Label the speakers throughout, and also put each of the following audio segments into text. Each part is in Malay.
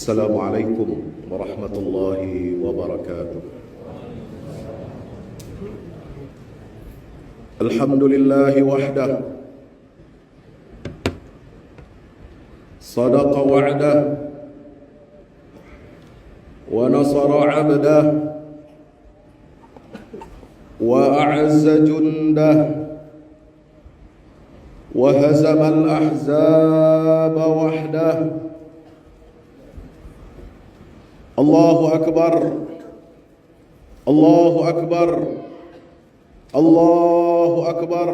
Speaker 1: Assalamualaikum warahmatullahi wabarakatuh. Alhamdulillahi wahdah, sadaqa wa'dah, wa nasara 'abdah, wa a'azza jundah, wa hazama al-ahzaba wahdah. Allahu Akbar, Allahu Akbar, Allahu Akbar,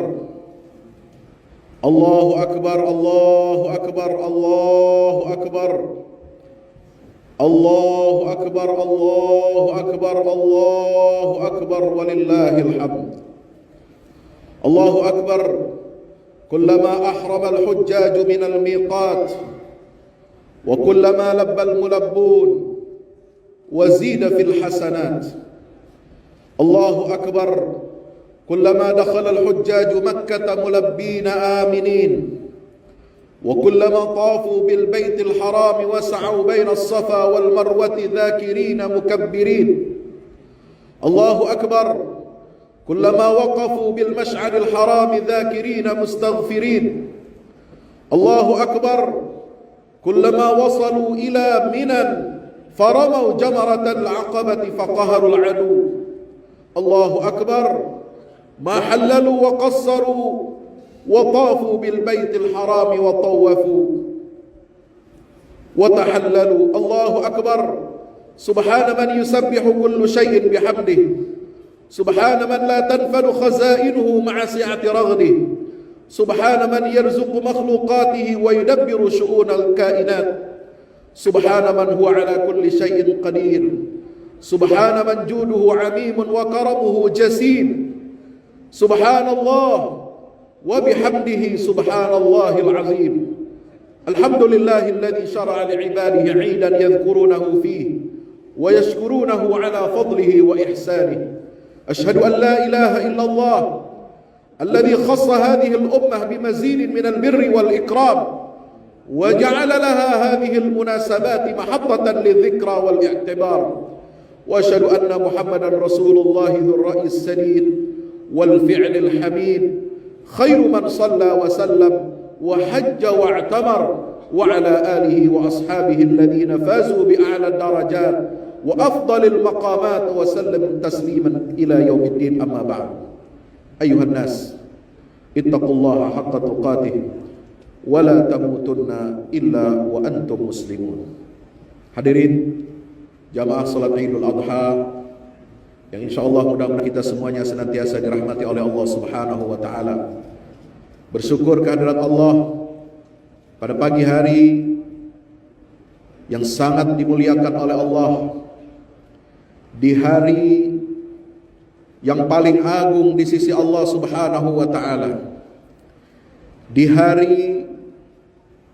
Speaker 1: Allahu Akbar, Allahu Akbar, Allahu Akbar, Allahu Akbar, Allahu Akbar, Allahu Akbar, walillahil hamd. Allahu Akbar. Kullama ahrama al-hujjaj min al-miqat wa kullama labba al-mulabbun وزيد في الحسنات. الله أكبر. كلما دخل الحجاج مكة ملبين آمنين وكلما طافوا بالبيت الحرام وسعوا بين الصفا والمروة ذاكرين مكبرين. الله أكبر. كلما وقفوا بالمشعر الحرام ذاكرين مستغفرين. الله أكبر. كلما وصلوا إلى منى فرموا جمرة العقبة فقهروا العدو. الله أكبر. ما حللوا وقصروا وطافوا بالبيت الحرام وطوفوا وتحللوا. الله أكبر. سبحان من يسبح كل شيء بحمده، سبحان من لا تنفد خزائنه مع سعة رغده، سبحان من يرزق مخلوقاته ويدبر شؤون الكائنات، سبحان من هو على كل شيء قدير، سبحان من جوده عميم وكرمه جسيم، سبحان الله وبحمده سبحان الله العظيم. الحمد لله الذي شرع لعباده عيدا يذكرونه فيه ويشكرونه على فضله وإحسانه. أشهد أن لا إله إلا الله الذي خص هذه الأمة بمزيد من البر والإكرام وجعل لها هذه المناسبات محطة للذكرى والاعتبار. وأشهد أن محمدا رسول الله ذو الرأي السديد والفعل الحميد، خير من صلى وسلم وحج واعتمر، وعلى آله وأصحابه الذين فازوا بأعلى الدرجات وأفضل المقامات وسلم تسليما إلى يوم الدين. أما بعد، أيها الناس اتقوا الله حق تقاته wala tamutunna illa wa antum muslimun. Hadirin jamaah salat Idul Adha yang insyaallah mudah-mudahan kita semuanya senantiasa dirahmati oleh Allah Subhanahu wa taala. Bersyukur kehadirat Allah pada pagi hari yang sangat dimuliakan oleh Allah, di hari yang paling agung di sisi Allah Subhanahu wa taala, di hari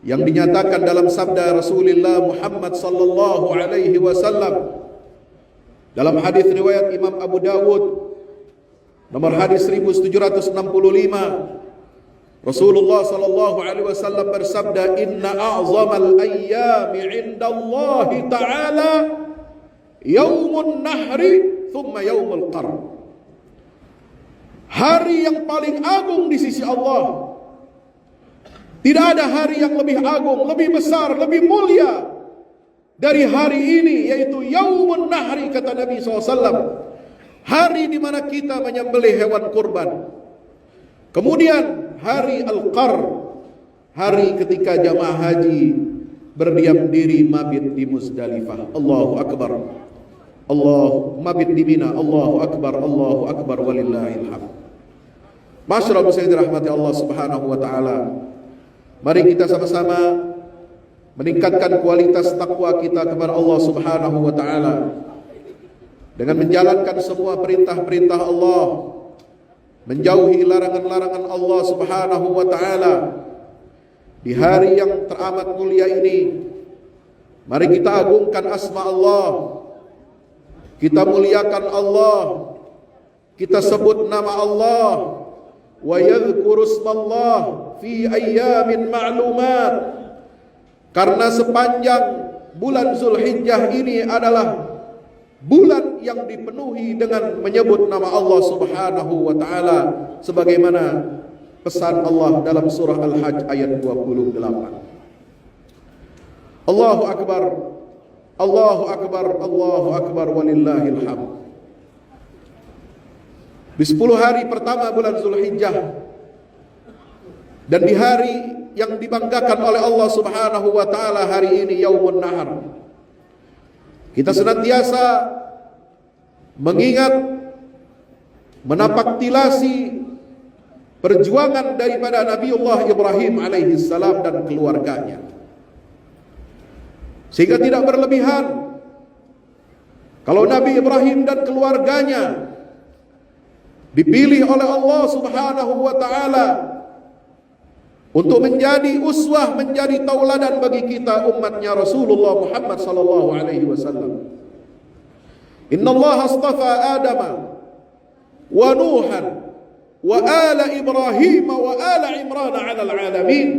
Speaker 1: yang dinyatakan dalam sabda Rasulullah Muhammad sallallahu alaihi wasallam dalam hadis riwayat Imam Abu Dawud nomor hadis 1765, Rasulullah sallallahu alaihi wasallam bersabda, inna a'zamal ayyami 'indallahi ta'ala yaumun nahri thumma yaumul qarn. Hari yang paling agung di sisi Allah, tidak ada hari yang lebih agung, lebih besar, lebih mulia dari hari ini, yaitu Yaumun Nahri, kata Nabi SAW. Hari di mana kita menyembelih hewan kurban. Kemudian hari Al-Qar, hari ketika jamaah haji berdiam diri mabit di Muzdalifah. Allahu Akbar. Mabit di Mina. Allahu Akbar, Allahu Akbar, walillahil hamd. Masyaallah, muslimin dirahmati Allah Subhanahu wa taala. Mari kita sama-sama meningkatkan kualitas takwa kita kepada Allah Subhanahu wa taala dengan menjalankan semua perintah-perintah Allah, menjauhi larangan-larangan Allah Subhanahu wa taala. Di hari yang teramat mulia ini, mari kita agungkan asma Allah, kita muliakan Allah, kita sebut nama Allah, wa yadhkuru ismallah fi ayyamin ma'lumat. Karena sepanjang bulan Zulhijjah ini adalah bulan yang dipenuhi dengan menyebut nama Allah Subhanahu wa taala sebagaimana pesan Allah dalam surah Al-Hajj ayat 28. Allahu akbar, Allahu akbar, Allahu akbar, walillahil hamd. Di 10 hari pertama bulan Zulhijjah dan di hari yang dibanggakan oleh Allah Subhanahu wa taala, hari ini Yaumun Nahar, kita senantiasa mengingat, menapaktilasi perjuangan daripada Nabiullah Ibrahim alaihi salam dan keluarganya, sehingga tidak berlebihan kalau Nabi Ibrahim dan keluarganya dipilih oleh Allah Subhanahu wa taala untuk menjadi uswah, menjadi tauladan bagi kita umatnya Rasulullah Muhammad sallallahu alaihi wasallam. Inna Allah astafa Adam wa Nuhan wa ala Ibrahim wa ala Imran ala alamin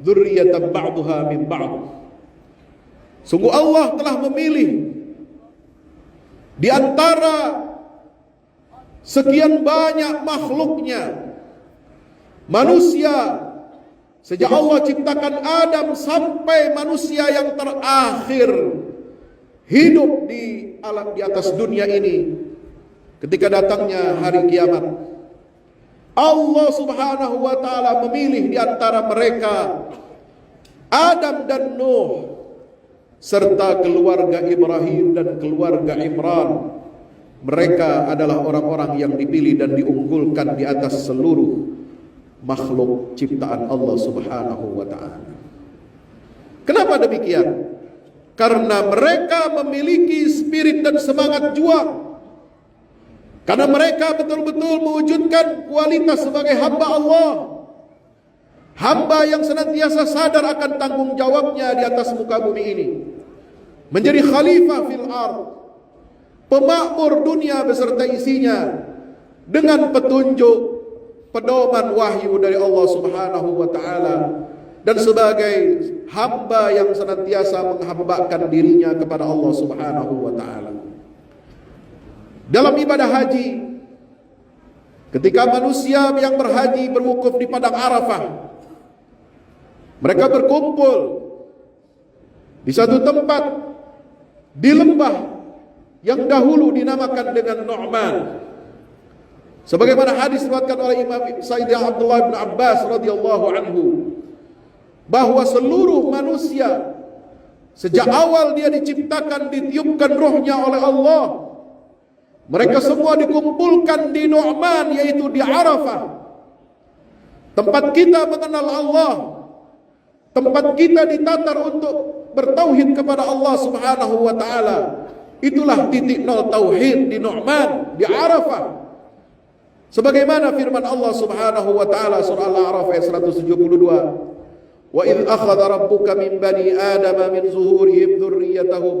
Speaker 1: dzurriyyatan ba'daha min ba'd. Sungguh Allah telah memilih di antara sekian banyak makhluknya, manusia, sejak Allah ciptakan Adam sampai manusia yang terakhir hidup di alam di atas dunia ini, ketika datangnya hari kiamat, Allah Subhanahu wa taala memilih di antara mereka Adam dan Nuh serta keluarga Ibrahim dan keluarga Imran. Mereka adalah orang-orang yang dipilih dan diunggulkan di atas seluruh makhluk ciptaan Allah Subhanahu wa taala. Kenapa demikian? Karena mereka memiliki spirit dan semangat juang. Karena mereka betul-betul mewujudkan kualitas sebagai hamba Allah, hamba yang senantiasa sadar akan tanggung jawabnya di atas muka bumi ini, menjadi khalifah fil ardh, pemakmur dunia beserta isinya, dengan petunjuk pedoman wahyu dari Allah Subhanahu wa taala, dan sebagai hamba yang senantiasa menghambakan dirinya kepada Allah Subhanahu wa taala. Dalam ibadah haji, ketika manusia yang berhaji berwukuf di padang Arafah, mereka berkumpul di satu tempat di lembah yang dahulu dinamakan dengan Nu'man. Sebagaimana hadis diriwayatkan oleh Imam Sayyidina Abdullah bin Abbas radhiyallahu anhu, bahwa seluruh manusia sejak awal dia diciptakan, ditiupkan ruhnya oleh Allah, mereka semua dikumpulkan di Nu'man, yaitu di Arafah, tempat kita mengenal Allah, tempat kita ditatar untuk bertauhid kepada Allah Subhanahu wa taala. Itulah titik nol tauhid di Nu'man, di Arafah. Sebagaimana firman Allah Subhanahu wa taala surah Al-A'raf ayat 172, "Wa idz akhadha rabbuka min bani adama min zuhurihim dzurriyyatahum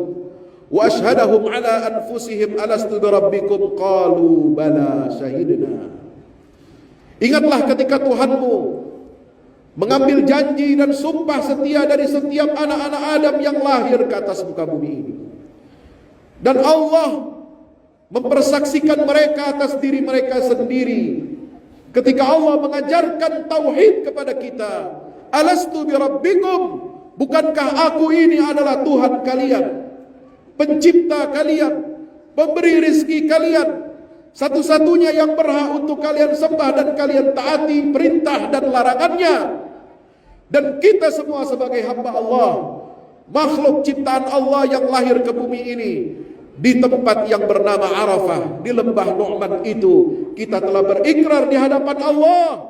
Speaker 1: wa ashhadahum ala anfusihim alastu birabbikum qalu bala syahidna." Ingatlah ketika Tuhanmu mengambil janji dan sumpah setia dari setiap anak-anak Adam yang lahir ke atas muka bumi ini, dan Allah mempersaksikan mereka atas diri mereka sendiri ketika Allah mengajarkan tauhid kepada kita. Alastu birabbikum, bukankah aku ini adalah Tuhan kalian, pencipta kalian, pemberi rizki kalian, satu-satunya yang berhak untuk kalian sembah dan kalian taati perintah dan larangannya. Dan kita semua sebagai hamba Allah, makhluk ciptaan Allah yang lahir ke bumi ini, di tempat yang bernama Arafah, di lembah Nu'man itu, kita telah berikrar di hadapan Allah.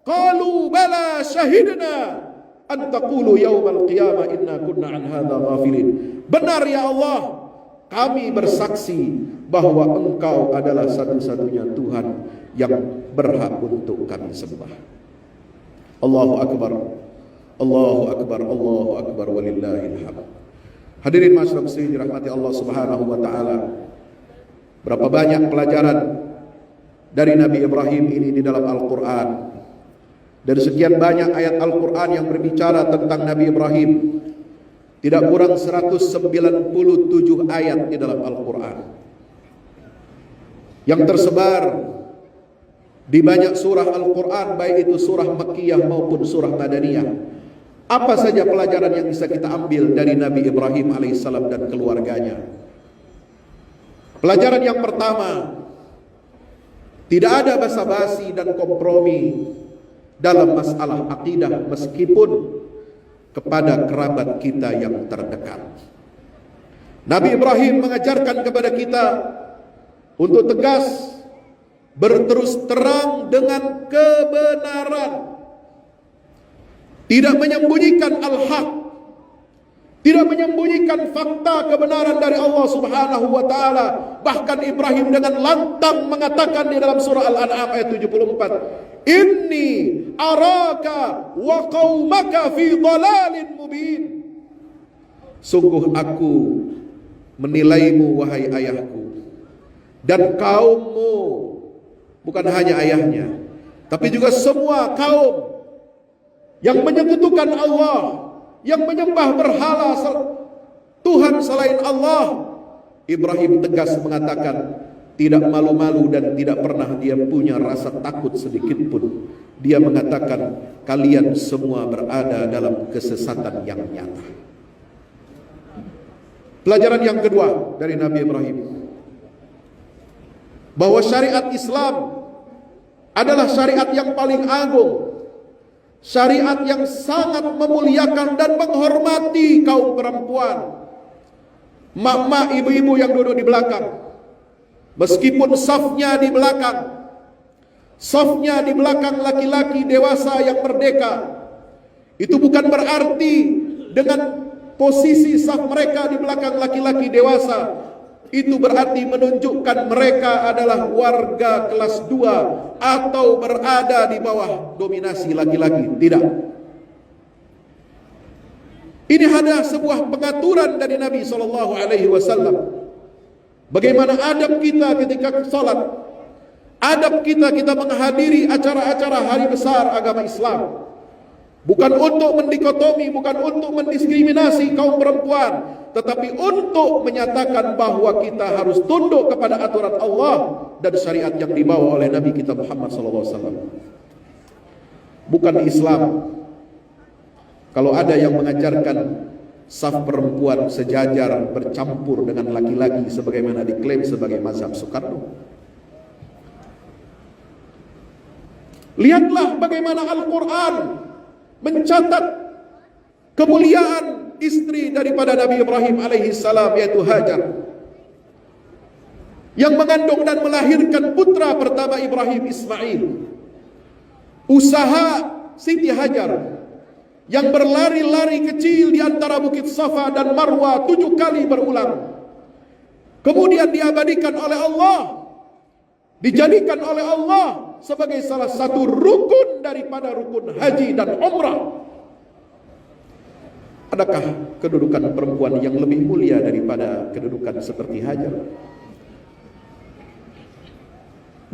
Speaker 1: Qalu bala syahidna an taqulu yaumal qiyamah inna kunna an hadza ghafilin. Benar ya Allah, kami bersaksi bahwa Engkau adalah satu-satunya Tuhan yang berhak untuk kami sembah. Allahu akbar, Allahu akbar, Allahu akbar, walillahil hamd. Hadirin masyarakat muslimin dirahmati Allah Subhanahu wa taala. Berapa banyak pelajaran dari Nabi Ibrahim ini di dalam Al-Qur'an. Dari sekian banyak ayat Al-Quran yang berbicara tentang Nabi Ibrahim, Tidak kurang 197 ayat di dalam Al-Quran yang tersebar di banyak surah Al-Quran, baik itu surah Makkiyah maupun surah Madaniyah. Apa saja pelajaran yang bisa kita ambil dari Nabi Ibrahim alaihissalam dan keluarganya? Pelajaran yang pertama, tidak ada basa-basi dan kompromi dalam masalah akidah meskipun kepada kerabat kita yang terdekat. Nabi Ibrahim mengajarkan kepada kita untuk tegas berterus terang dengan kebenaran, tidak menyembunyikan al-haq, tidak menyembunyikan fakta kebenaran dari Allah Subhanahu wa taala. Bahkan Ibrahim dengan lantang mengatakan di dalam surah Al-An'am ayat 74, "Inni araka wa qaumaka fi dhalalin mubin." Sungguh aku menilaimu wahai ayahku dan kaummu, bukan hanya ayahnya, tapi juga semua kaum yang menyekutukan Allah, yang menyembah berhala Tuhan selain Allah. Ibrahim tegas mengatakan, tidak malu-malu dan tidak pernah dia punya rasa takut sedikit pun. Dia mengatakan, kalian semua berada dalam kesesatan yang nyata. Pelajaran yang kedua dari Nabi Ibrahim, bahwa syariat Islam adalah syariat yang paling agung, syariat yang sangat memuliakan dan menghormati kaum perempuan. Mak-mak, ibu-ibu yang duduk di belakang, meskipun safnya di belakang laki-laki dewasa yang merdeka, itu bukan berarti dengan posisi saf mereka di belakang laki-laki dewasa itu berarti menunjukkan mereka adalah warga kelas 2 atau berada di bawah dominasi laki-laki. Tidak. Ini ada sebuah pengaturan dari Nabi SAW. Bagaimana adab kita ketika salat, adab kita menghadiri acara-acara hari besar agama Islam. Bukan untuk mendikotomi, bukan untuk mendiskriminasi kaum perempuan, tetapi untuk menyatakan bahwa kita harus tunduk kepada aturan Allah dan syariat yang dibawa oleh Nabi kita Muhammad SAW. Bukan Islam kalau ada yang mengajarkan saf perempuan sejajar bercampur dengan laki-laki sebagaimana diklaim sebagai mazhab Soekarno. Lihatlah bagaimana Al-Quran mencatat kemuliaan istri daripada Nabi Ibrahim alaihissalam, yaitu Hajar, yang mengandung dan melahirkan putra pertama Ibrahim, Ismail. Usaha Siti Hajar yang berlari-lari kecil di antara Bukit Safa dan Marwa 7 kali berulang, kemudian diabadikan oleh Allah, dijadikan oleh Allah sebagai salah satu rukun daripada rukun haji dan umrah. Adakah kedudukan perempuan yang lebih mulia daripada kedudukan seperti Hajar?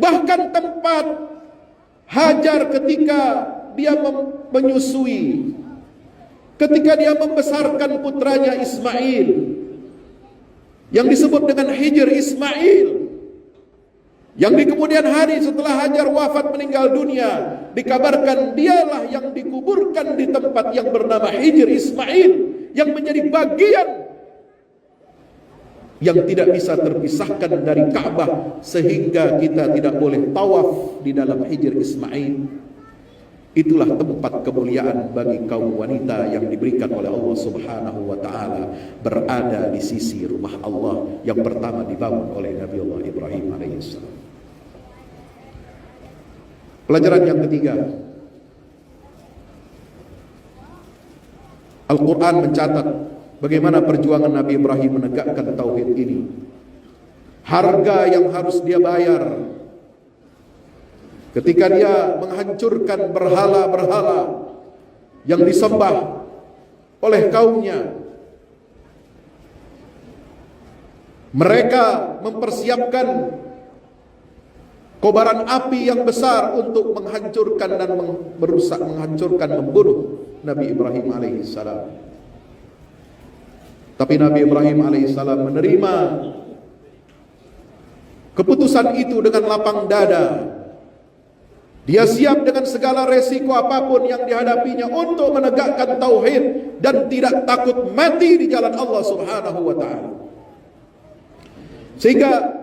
Speaker 1: Bahkan tempat Hajar ketika dia menyusui, ketika dia membesarkan putranya Ismail, yang disebut dengan Hijr Ismail, yang di kemudian hari setelah Hajar wafat meninggal dunia, dikabarkan dialah yang dikuburkan di tempat yang bernama Hijr Ismail, yang menjadi bagian yang tidak bisa terpisahkan dari Ka'bah, sehingga kita tidak boleh tawaf di dalam Hijr Ismail. Itulah tempat kemuliaan bagi kaum wanita yang diberikan oleh Allah Subhanahu wa taala, berada di sisi rumah Allah yang pertama dibangun oleh Nabi Allah Ibrahim alaihissalam. Pelajaran yang ketiga, Al-Quran mencatat bagaimana perjuangan Nabi Ibrahim menegakkan tauhid ini. Harga yang harus dia bayar ketika dia menghancurkan berhala-berhala yang disembah oleh kaumnya. Mereka mempersiapkan kobaran api yang besar untuk menghancurkan dan merusak, menghancurkan, membunuh Nabi Ibrahim alaihissalam. Tapi Nabi Ibrahim alaihissalam menerima keputusan itu dengan lapang dada. Dia siap dengan segala resiko apapun yang dihadapinya untuk menegakkan tauhid dan tidak takut mati di jalan Allah Subhanahu wa taala. Sehingga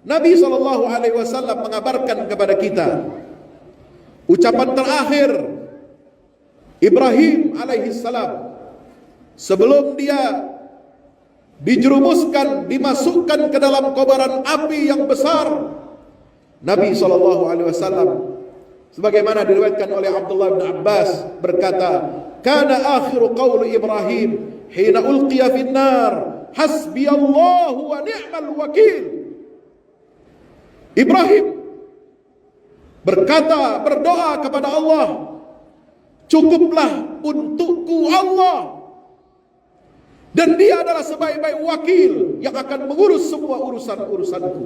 Speaker 1: Nabi SAW mengabarkan kepada kita ucapan terakhir Ibrahim alaihissalam sebelum dia dijerumuskan, dimasukkan ke dalam kobaran api yang besar. Nabi SAW sebagaimana diriwayatkan oleh Abdullah bin Abbas berkata, "Kana akhiru qawli Ibrahim hina ulqiya fin nar, hasbiyallahu wa ni'mal wakil." Ibrahim berkata, berdoa kepada Allah, "Cukuplah untukku Allah, dan dia adalah sebaik-baik wakil yang akan mengurus semua urusan-urusanku."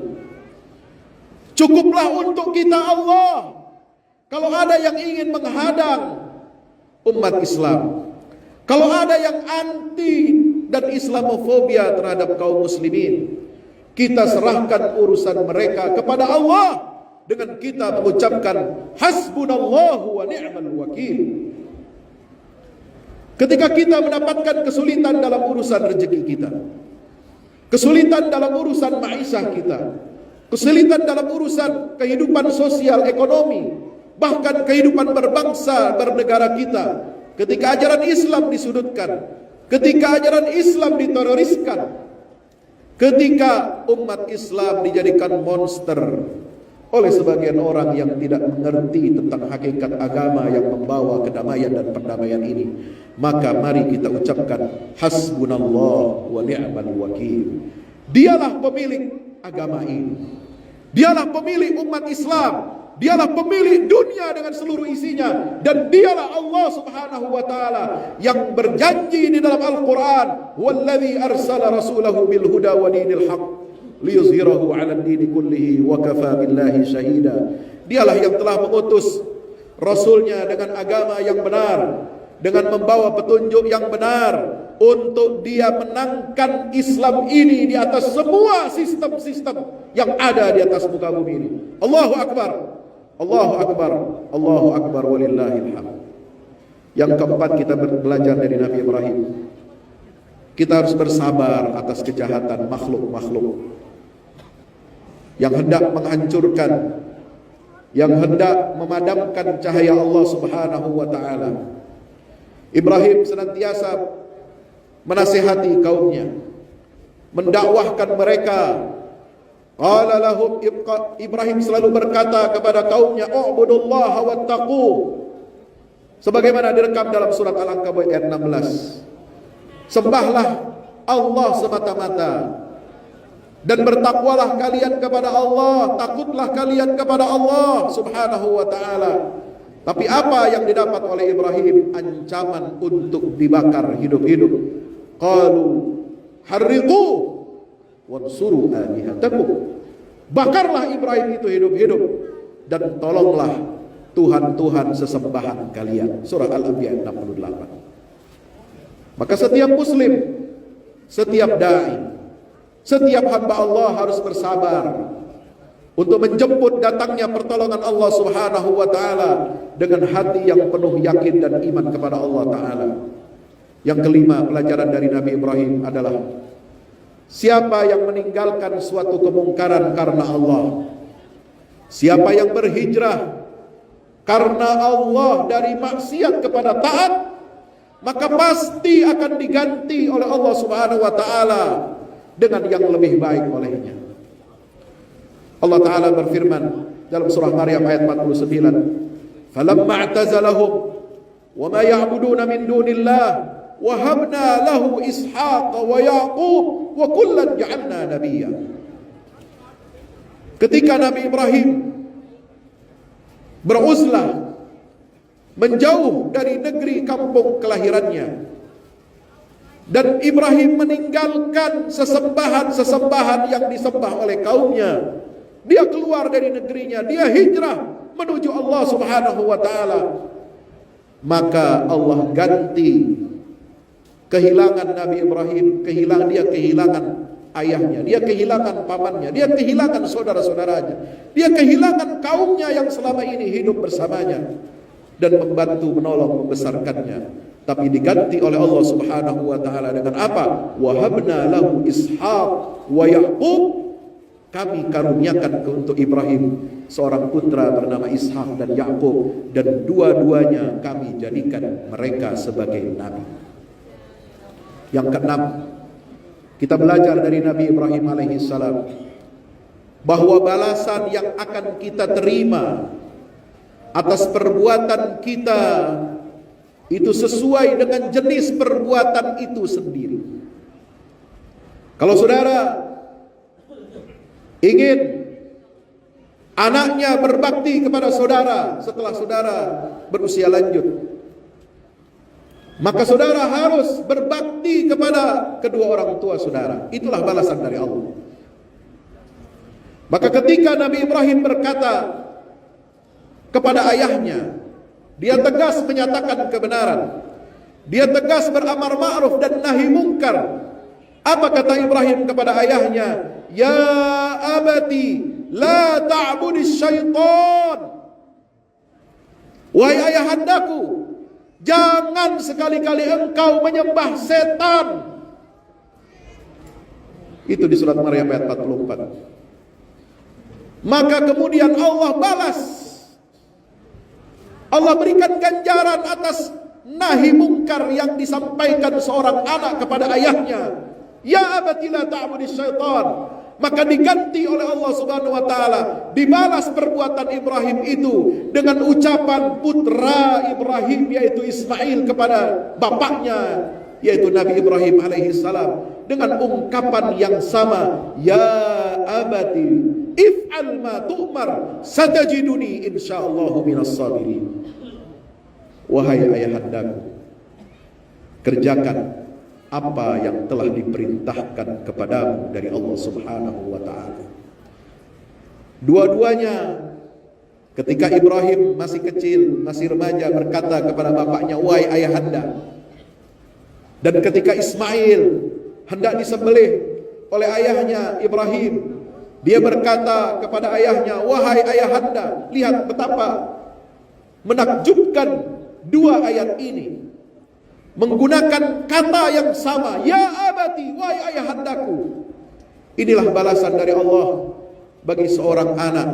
Speaker 1: Cukuplah untuk kita Allah. Kalau ada yang ingin menghadang umat Islam, kalau ada yang anti dan Islamofobia terhadap kaum muslimin, kita serahkan urusan mereka kepada Allah dengan kita mengucapkan hasbunallahu wa ni'mal wakil. Ketika kita mendapatkan kesulitan dalam urusan rezeki kita, kesulitan dalam urusan ma'isyah kita, kesulitan dalam urusan kehidupan sosial ekonomi, bahkan kehidupan berbangsa bernegara kita, ketika ajaran Islam disudutkan, ketika ajaran Islam diteroriskan, ketika umat Islam dijadikan monster oleh sebagian orang yang tidak mengerti tentang hakikat agama yang membawa kedamaian dan perdamaian ini, maka mari kita ucapkan hasbunallah wa ni'mal wakil. Dialah pemilik agama ini, dialah pemilik umat Islam, dialah pemilik dunia dengan seluruh isinya, dan dialah Allah Subhanahu wa taala yang berjanji di dalam Al-Qur'an, "Wallazi arsala rasulahu bil huda wa dinil haqq liyuzhirahu 'ala ad-dini kullihi wa kafa billahi syahida." Dialah yang telah mengutus rasulnya dengan agama yang benar, dengan membawa petunjuk yang benar, untuk dia menangkan Islam ini di atas semua sistem-sistem yang ada di atas muka bumi ini. Allahu Akbar, Allahu Akbar, Allahu Akbar, walillahil hamd. Yang keempat, kita belajar dari Nabi Ibrahim, kita harus bersabar atas kejahatan makhluk-makhluk yang hendak menghancurkan, yang hendak memadamkan cahaya Allah Subhanahu wa taala. Ibrahim senantiasa menasihati kaumnya, mendakwahkan mereka. Qala lahum, Ibrahim selalu berkata kepada kaumnya, "U'budullaha wattaqu." Sebagaimana direkam dalam surat Al-Ankabut ayat 16. Sembahlah Allah semata-mata dan bertakwalah kalian kepada Allah, takutlah kalian kepada Allah Subhanahu wa taala. Tapi apa yang didapat oleh Ibrahim? Ancaman untuk dibakar hidup-hidup. Qalu harriqu wansuru alihatakum. Bakarlah Ibrahim itu hidup-hidup, dan tolonglah Tuhan-Tuhan sesembahan kalian. Surah Al-Anbiya 68. Maka setiap muslim, setiap dai, setiap hamba Allah harus bersabar untuk menjemput datangnya pertolongan Allah Subhanahu wa taala dengan hati yang penuh yakin dan iman kepada Allah taala. Yang kelima, pelajaran dari Nabi Ibrahim adalah siapa yang meninggalkan suatu kemungkaran karena Allah, siapa yang berhijrah karena Allah dari maksiat kepada taat, maka pasti akan diganti oleh Allah Subhanahu wa taala dengan yang lebih baik olehnya. Allah taala berfirman dalam surah Maryam ayat 49, "Falamma i'tazalahum wa ma ya'buduna min dunillah wahabna lahu Ishaq wa Yaqub wa kullan ja'alna nabiyya." Ketika Nabi Ibrahim beruzlah menjauh dari negeri kampung kelahirannya, dan Ibrahim meninggalkan sesembahan-sesembahan yang disembah oleh kaumnya, dia keluar dari negerinya, dia hijrah menuju Allah Subhanahu wa taala, maka Allah ganti kehilangan Nabi Ibrahim, dia kehilangan ayahnya, dia kehilangan pamannya, dia kehilangan saudara-saudaranya, dia kehilangan kaumnya yang selama ini hidup bersamanya dan membantu menolong membesarkannya. Tapi diganti oleh Allah Subhanahu wa taala dengan apa? Wahabna lahu Ishaq wa Yaqub. Kami karuniakan untuk Ibrahim seorang putra bernama Ishak dan Yakub, dan dua-duanya kami jadikan mereka sebagai nabi. Yang keenam, kita belajar dari Nabi Ibrahim alaihissalam bahwa balasan yang akan kita terima atas perbuatan kita itu sesuai dengan jenis perbuatan itu sendiri. Kalau saudara ingin anaknya berbakti kepada saudara setelah saudara berusia lanjut, maka saudara harus berbakti kepada kedua orang tua saudara. Itulah balasan dari Allah. Maka ketika Nabi Ibrahim berkata kepada ayahnya, dia tegas menyatakan kebenaran, dia tegas beramar ma'ruf dan nahi mungkar. Apa kata Ibrahim kepada ayahnya? Ya abati, la ta'budis syaitan. Wahai ayahandaku, jangan sekali-kali engkau menyembah setan. Itu di surat Maryam ayat 44. Maka kemudian Allah balas. Allah berikan ganjaran atas nahi mungkar yang disampaikan seorang anak kepada ayahnya. Ya abati la ta'budis syaitan. Maka diganti oleh Allah Subhanahu wa taala, dibalas perbuatan Ibrahim itu dengan ucapan putra Ibrahim yaitu Ismail kepada bapaknya yaitu Nabi Ibrahim alaihi salam dengan ungkapan yang sama, ya abati if'al ma tu'mar satajiduni insyaallah minas sabirin. Wahai ayahandaku, kerjakan apa yang telah diperintahkan kepadamu dari Allah Subhanahu wa taala. Dua-duanya ketika Ibrahim masih kecil, masih remaja, berkata kepada bapaknya, wahai ayahanda. Dan ketika Ismail hendak disembelih oleh ayahnya Ibrahim, dia berkata kepada ayahnya, wahai ayahanda. Lihat betapa menakjubkan dua ayat ini, menggunakan kata yang sama, ya abati, wahai ayahandaku. Inilah balasan dari Allah bagi seorang anak.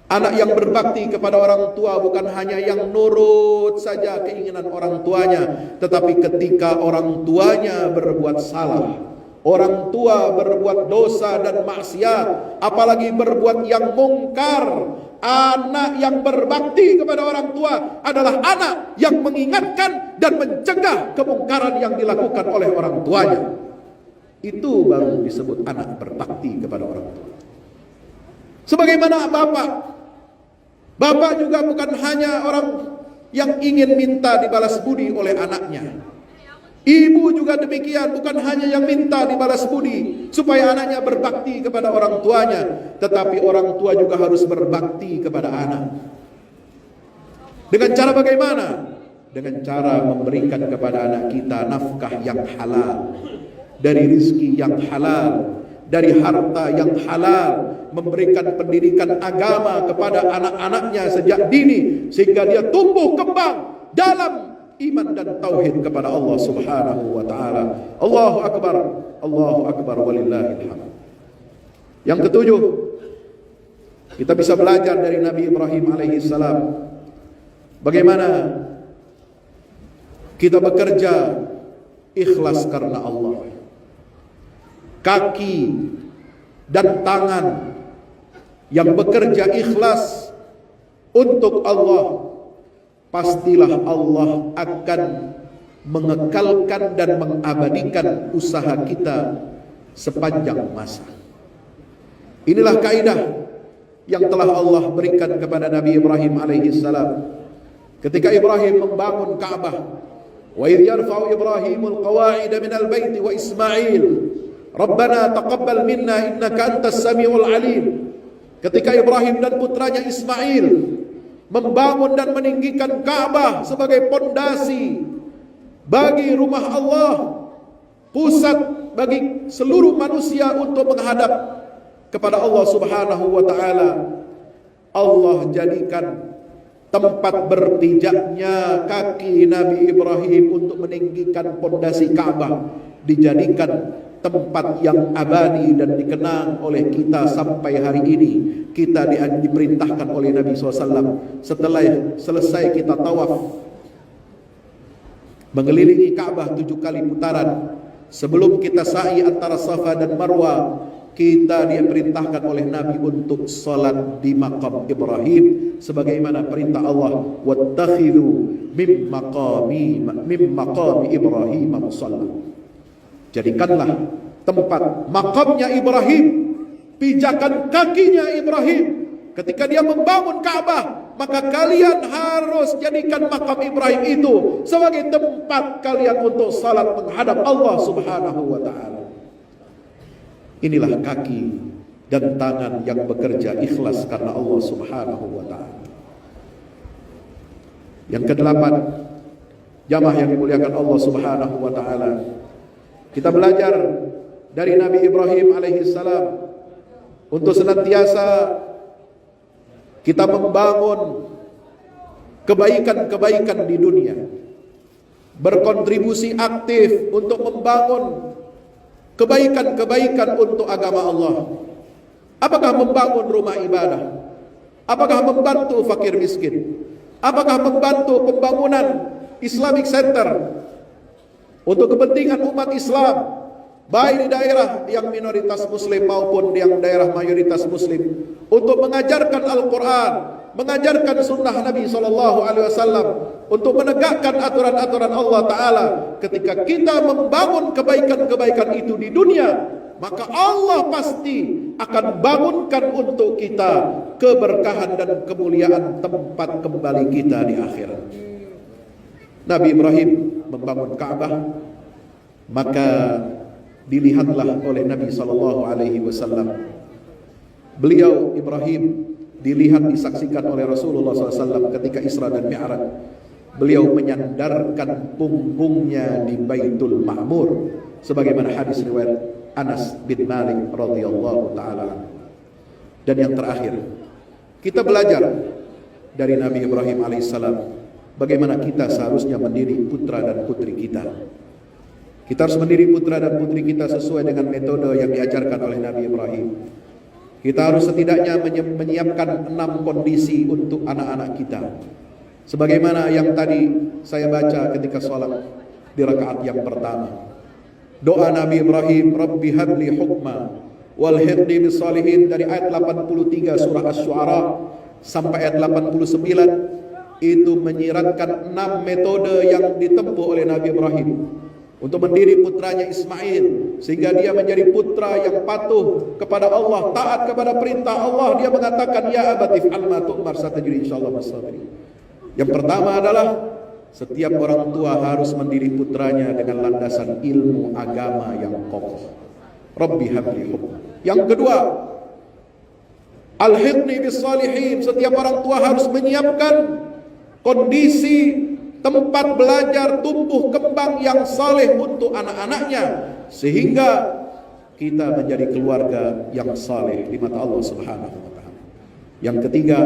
Speaker 1: Anak yang berbakti kepada orang tua bukan hanya yang nurut saja keinginan orang tuanya, tetapi ketika orang tuanya berbuat salah, orang tua berbuat dosa dan maksiat, apalagi berbuat yang mungkar, anak yang berbakti kepada orang tua adalah anak yang mengingatkan dan mencegah kemungkaran yang dilakukan oleh orang tuanya. Itu baru disebut anak berbakti kepada orang tua. Sebagaimana Bapak juga bukan hanya orang yang ingin minta dibalas budi oleh anaknya. Ibu juga demikian, bukan hanya yang minta dibalas budi supaya anaknya berbakti kepada orang tuanya, tetapi orang tua juga harus berbakti kepada anak. Dengan cara bagaimana? Dengan cara memberikan kepada anak kita nafkah yang halal, dari rizki yang halal, dari harta yang halal, memberikan pendidikan agama kepada anak-anaknya sejak dini sehingga dia tumbuh kembang dalam iman dan tauhid kepada Allah Subhanahu wa taala. Allahu akbar walillahil hamd. Yang ketujuh, kita bisa belajar dari Nabi Ibrahim alaihi salam bagaimana kita bekerja ikhlas karena Allah. Kaki dan tangan yang bekerja ikhlas untuk Allah, pastilah Allah akan mengekalkan dan mengabadikan usaha kita sepanjang masa. Inilah kaidah yang telah Allah berikan kepada Nabi Ibrahim alaihi salam ketika Ibrahim membangun Ka'bah. Wa idh yarfa'u Ibrahimul qawa'ida minal baiti wa Ismail Rabbana taqabbal minna innaka antas samiul alim. Ketika Ibrahim dan putranya Ismail membangun dan meninggikan Ka'bah sebagai pondasi bagi rumah Allah, pusat bagi seluruh manusia untuk menghadap kepada Allah Subhanahu wa taala. Allah jadikan tempat berpijaknya kaki Nabi Ibrahim untuk meninggikan pondasi Ka'bah dijadikan tempat yang abadi dan dikenang oleh kita sampai hari ini. Kita diperintahkan oleh Nabi SAW setelah selesai kita tawaf mengelilingi Ka'bah 7 kali putaran, sebelum kita sa'i antara Safa dan Marwah, kita diperintahkan oleh Nabi untuk salat di makam Ibrahim sebagaimana perintah Allah, wattakhidhu mim maqami Ibrahim musalla. Jadikanlah tempat makamnya Ibrahim, pijakan kakinya Ibrahim ketika dia membangun Ka'bah, maka kalian harus jadikan makam Ibrahim itu sebagai tempat kalian untuk salat menghadap Allah Subhanahu wa taala. Inilah kaki dan tangan yang bekerja ikhlas karena Allah Subhanahu wa taala. Yang kedelapan, jamaah yang dimuliakan Allah Subhanahu wa taala, kita belajar dari Nabi Ibrahim alaihi salam untuk senantiasa kita membangun kebaikan-kebaikan di dunia, berkontribusi aktif untuk membangun kebaikan-kebaikan untuk agama Allah. Apakah membangun rumah ibadah? Apakah membantu fakir miskin? Apakah membantu pembangunan Islamic Center untuk kepentingan umat Islam, baik di daerah yang minoritas muslim maupun yang daerah mayoritas muslim, untuk mengajarkan Al-Quran, mengajarkan sunnah Nabi SAW, untuk menegakkan aturan-aturan Allah Ta'ala. Ketika kita membangun kebaikan-kebaikan itu di dunia, maka Allah pasti akan bangunkan untuk kita keberkahan dan kemuliaan tempat kembali kita di akhirat. Nabi Ibrahim membangun Ka'bah, maka dilihatlah oleh Nabi SAW. Beliau Ibrahim dilihat, disaksikan oleh Rasulullah SAW ketika Isra dan Mi'raj. Beliau menyandarkan punggungnya di Baitul Ma'mur sebagaimana hadis riwayat Anas bin Malik radhiyallahu taala. Dan yang terakhir, kita belajar dari Nabi Ibrahim alaihissalam bagaimana kita seharusnya mendidik putra dan putri kita. Kita harus mendidik putra dan putri kita sesuai dengan metode yang diajarkan oleh Nabi Ibrahim. Kita harus setidaknya menyiapkan 6 kondisi untuk anak-anak kita. Sebagaimana yang tadi saya baca ketika sholat di rakaat yang pertama. Doa Nabi Ibrahim, Rabbi habli hukma wal hirni bis salihin, dari ayat 83 surah Asy-Syu'ara sampai ayat 89, itu menyiratkan 6 metode yang ditempuh oleh Nabi Ibrahim untuk mendidik putranya Ismail sehingga dia menjadi putra yang patuh kepada Allah, taat kepada perintah Allah. Dia mengatakan, ya abati fa'al ma tu'mar satajiduni insyaallah as-sabirin. Yang pertama adalah setiap orang tua harus mendidik putranya dengan landasan ilmu agama yang kokoh. Rabbi habli hukma. Yang kedua, al-hiqni bis salihin. Setiap orang tua harus menyiapkan kondisi tempat belajar tumbuh kembang yang saleh untuk anak-anaknya sehingga kita menjadi keluarga yang saleh di mata Allah Subhanahu wa taala. Yang ketiga,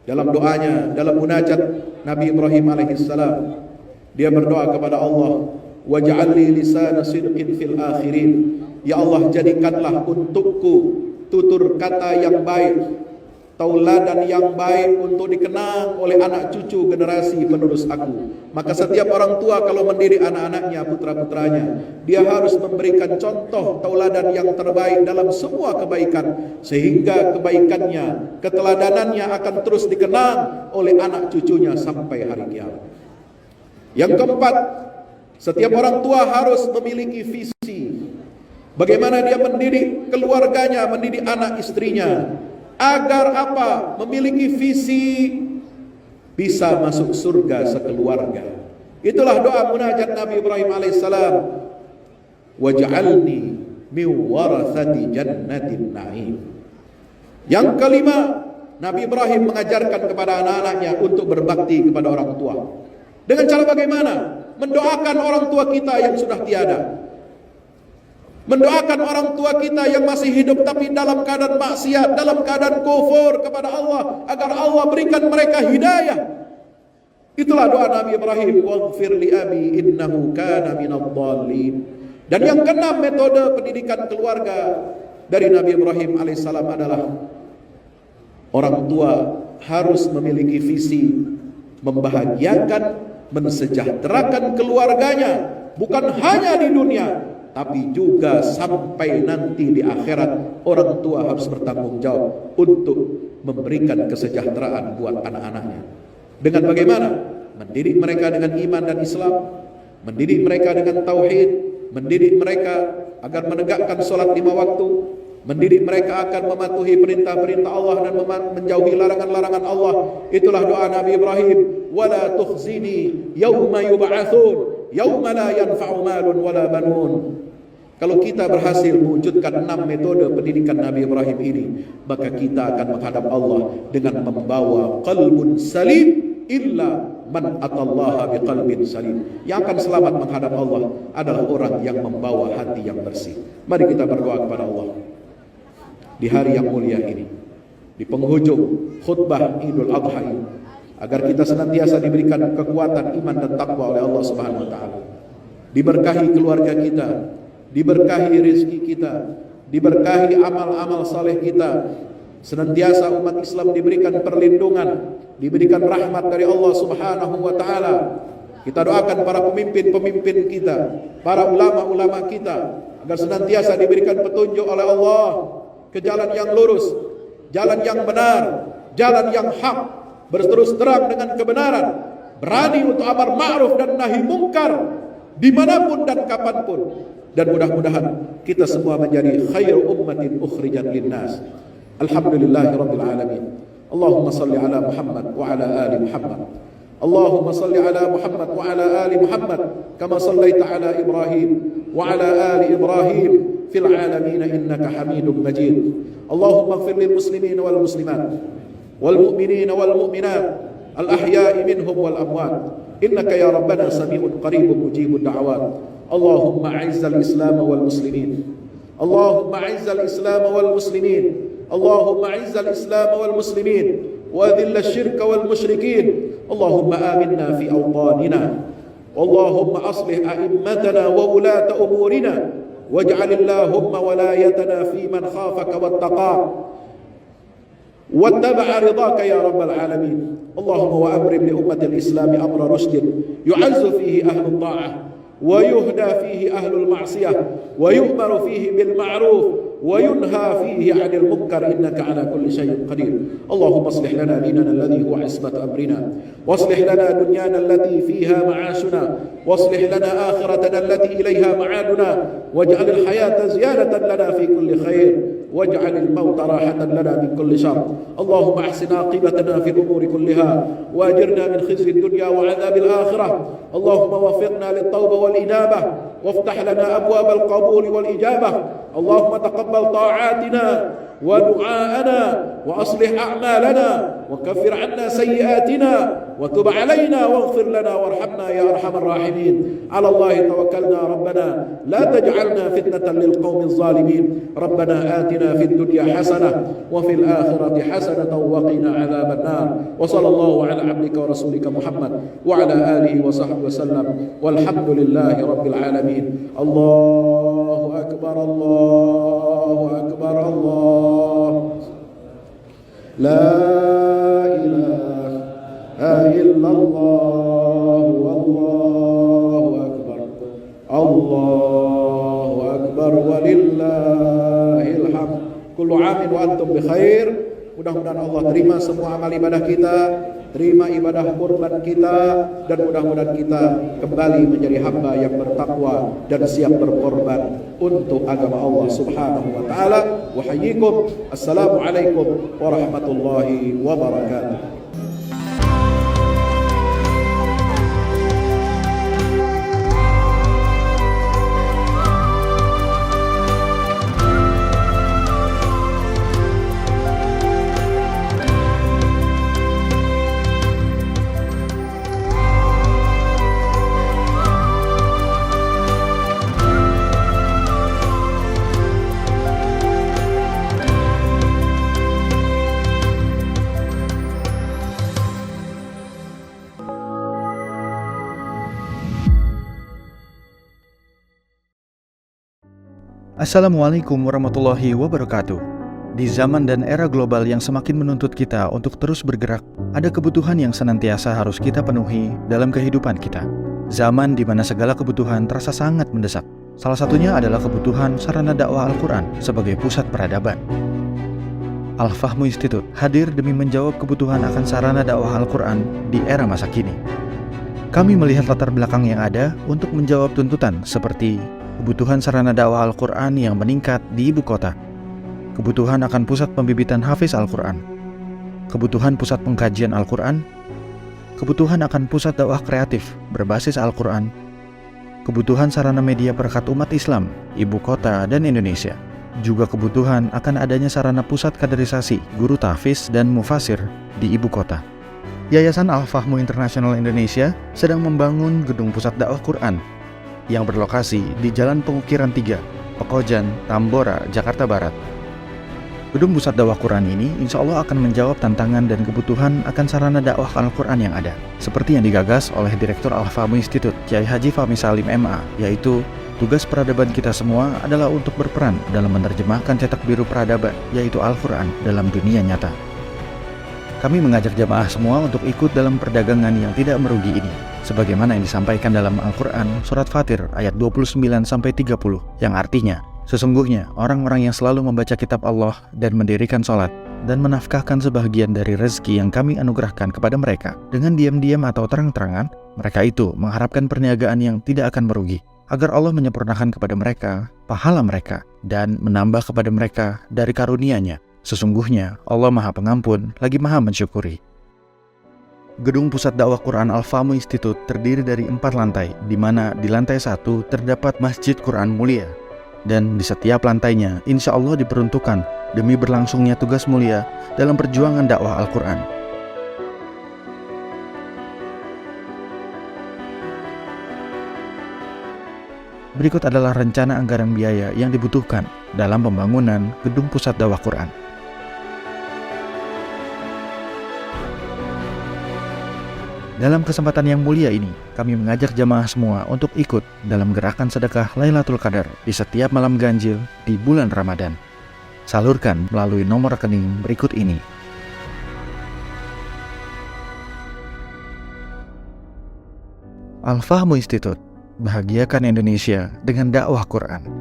Speaker 1: dalam doanya, dalam munajat Nabi Ibrahim alaihissalam, dia berdoa kepada Allah, waj'al li lisana sidqin fil akhirin. Ya Allah, jadikanlah untukku tutur kata yang baik, tauladan yang baik untuk dikenang oleh anak cucu generasi penerus aku. Maka setiap orang tua kalau mendidik anak-anaknya, putra-putranya, dia harus memberikan contoh tauladan yang terbaik dalam semua kebaikan, sehingga kebaikannya, keteladanannya akan terus dikenang oleh anak cucunya sampai hari kiamat. Yang keempat, setiap orang tua harus memiliki visi. Bagaimana dia mendidik keluarganya, mendidik anak istrinya, agar apa? Memiliki visi bisa masuk surga sekeluarga. Itulah doa munajat Nabi Ibrahim alaihissalam, waj'alni min warathati jannatin na'im. Yang kelima, Nabi Ibrahim mengajarkan kepada anak-anaknya untuk berbakti kepada orang tua. Dengan cara bagaimana? mendoakan orang tua kita yang sudah tiada, mendoakan orang tua kita yang masih hidup tapi dalam keadaan maksiat, dalam keadaan kufur kepada Allah, agar Allah berikan mereka hidayah. Itulah doa Nabi Ibrahim, waghfir li abi innahu kana minadh dhalin. Dan yang keenam, metode pendidikan keluarga dari Nabi Ibrahim alaihissalam adalah orang tua harus memiliki visi membahagiakan, mensejahterakan keluarganya, bukan hanya di dunia, tapi juga sampai nanti di akhirat. Orang tua harus bertanggung jawab untuk memberikan kesejahteraan buat anak-anaknya. Dengan bagaimana? Mendidik mereka dengan iman dan Islam, mendidik mereka dengan tauhid, mendidik mereka agar menegakkan sholat 5 waktu, mendidik mereka akan mematuhi perintah-perintah Allah dan menjauhi larangan-larangan Allah. Itulah doa Nabi Ibrahim, wala tukhzini yauma yub'atsun yauma la yanfa'u malun wala banun. Kalau kita berhasil mewujudkan 6 metode pendidikan Nabi Ibrahim ini, maka kita akan menghadap Allah dengan membawa qalbun salim, illa man atallaha biqalbin salim. Yang akan selamat menghadap Allah adalah orang yang membawa hati yang bersih. Mari kita berdoa kepada Allah di hari yang mulia ini, di penghujung khutbah Idul Adha ini, agar kita senantiasa diberikan kekuatan iman dan takwa oleh Allah Subhanahu wa taala. Diberkahi keluarga kita, diberkahi rezeki kita, diberkahi amal-amal saleh kita. Senantiasa umat Islam diberikan perlindungan, diberikan rahmat dari Allah Subhanahu wa taala. Kita doakan para pemimpin-pemimpin kita, para ulama-ulama kita, agar senantiasa diberikan petunjuk oleh Allah ke jalan yang lurus, jalan yang benar, jalan yang hak, berterus terang dengan kebenaran, berani untuk amar ma'ruf dan nahi mungkar dimanapun dan kapanpun. Dan mudah-mudahan kita semua menjadi khairu ummatin ukhrijat linnas. Alhamdulillahirabbil alamin. Allahumma salli ala Muhammad wa ala ali Muhammad. Allahumma salli ala Muhammad wa ala ali Muhammad kama sallaita ala Ibrahim wa ala ali Ibrahim fil alamin innaka Hamidum Majid. Allahumma ighfir lil muslimin wal muslimat wal mu'minin wal mu'minat al ahya'i minhum wal amwat innaka ya rabbana sami'un qaribun mujibud da'awat. Allahumma a'izzal Islam wal muslimin. Allahumma a'izzal Islam wal muslimin. Allahumma a'izzal Islam wal muslimin wa adhill asy-syirka wal musyrikin. Allahumma aminna fi awtanina. Allahumma aslih a'immatana wa ulata umurina waj'al Allahumma walayatana fi man khafaka wattaqaka wattaba'a ridaka ya rabbal alamin. Allahumma wa amrim li ummati al-islam amra rushdin yu'azzu fihi ahlul ta'ah ويهدى فيه أهل المعصية ويؤمر فيه بالمعروف وينهى فيه عن المنكر إنك على كل شيء قدير. اللهم اصلح لنا ديننا الذي هو عصمة أمرنا واصلح لنا دنيانا التي فيها معاشنا واصلح لنا آخرتنا التي إليها معادنا واجعل الحياة زيادة لنا في كل خير واجعل الموت راحة لنا من كل شر. اللهم احسن عاقبتنا في الأمور كلها وأجرنا من خزي الدنيا وعذاب الآخرة. اللهم وفقنا للتوبة والإنابة وافتح لنا أبواب القبول والإجابة. اللهم تقبل طاعاتنا ودعاءنا وأصلح أعمالنا وكفر عنا سيئاتنا وتب علينا واغفر لنا وارحمنا يا أرحم الراحمين. على الله توكلنا ربنا لا تجعلنا فتنة للقوم الظالمين. ربنا آتنا في الدنيا حسنة وفي الآخرة حسنة وقنا عذاب النار. وصلى الله على عبدك ورسولك محمد وعلى آله وصحبه وسلم والحمد لله رب العالمين. الله أكبر الله أكبر الله لا إله إلا الله والله أكبر الله أكبر ولله الحمد. كل عام وأنتم بخير. Mudah-mudahan Allah terima semua amal ibadah kita, terima ibadah kurban kita, dan mudah-mudahan kita kembali menjadi hamba yang bertakwa dan siap berkorban untuk agama Allah Subhanahu wa taala. Wa hayyikum. Assalamualaikum warahmatullahi wabarakatuh.
Speaker 2: Assalamualaikum warahmatullahi wabarakatuh. Di zaman dan era global yang semakin menuntut kita untuk terus bergerak, ada kebutuhan yang senantiasa harus kita penuhi dalam kehidupan kita. Zaman di mana segala kebutuhan terasa sangat mendesak. Salah satunya adalah kebutuhan sarana dakwah Al-Quran sebagai pusat peradaban. Al-Fahmu Institute hadir demi menjawab kebutuhan akan sarana dakwah Al-Quran di era masa kini. Kami melihat latar belakang yang ada untuk menjawab tuntutan seperti kebutuhan sarana dakwah Al-Quran yang meningkat di ibu kota, kebutuhan akan pusat pembibitan hafiz Al-Quran, kebutuhan pusat pengkajian Al-Quran, kebutuhan akan pusat dakwah kreatif berbasis Al-Quran, kebutuhan sarana media perekat umat Islam, ibu kota dan Indonesia, juga kebutuhan akan adanya sarana pusat kaderisasi guru tahfiz dan mufasir di ibu kota. Yayasan Al-Fahmu International Indonesia sedang membangun gedung pusat dakwah Quran yang berlokasi di Jalan Pengukiran 3, Pekojan, Tambora, Jakarta Barat. Gedung pusat dakwah Quran ini insya Allah akan menjawab tantangan dan kebutuhan akan sarana dakwah Al-Quran yang ada, seperti yang digagas oleh Direktur Al-Fahmu Institute, Kiai Haji Fahmi Salim MA, yaitu tugas peradaban kita semua adalah untuk berperan dalam menerjemahkan cetak biru peradaban, yaitu Al-Quran, dalam dunia nyata. Kami mengajak jamaah semua untuk ikut dalam perdagangan yang tidak merugi ini, sebagaimana yang disampaikan dalam Al-Quran Surat Fatir ayat 29-30, yang artinya, sesungguhnya orang-orang yang selalu membaca kitab Allah dan mendirikan sholat, dan menafkahkan sebahagian dari rezeki yang kami anugerahkan kepada mereka, dengan diam-diam atau terang-terangan, mereka itu mengharapkan perniagaan yang tidak akan merugi, agar Allah menyempurnakan kepada mereka pahala mereka, dan menambah kepada mereka dari karunia-Nya. Sesungguhnya Allah Maha Pengampun lagi Maha Mensyukuri. Gedung Pusat Dakwah Quran Al-Fahmu Institute terdiri dari 4 lantai, di mana di lantai 1 terdapat Masjid Quran Mulia, dan di setiap lantainya insya Allah diperuntukkan demi berlangsungnya tugas mulia dalam perjuangan dakwah Al-Quran. Berikut adalah rencana anggaran biaya yang dibutuhkan dalam pembangunan Gedung Pusat Dakwah Quran. Dalam kesempatan yang mulia ini, kami mengajak jamaah semua untuk ikut dalam gerakan sedekah Lailatul Qadar di setiap malam ganjil di bulan Ramadan. Salurkan melalui nomor rekening berikut ini. Al-Fahmu Institute, bahagiakan Indonesia dengan dakwah Quran.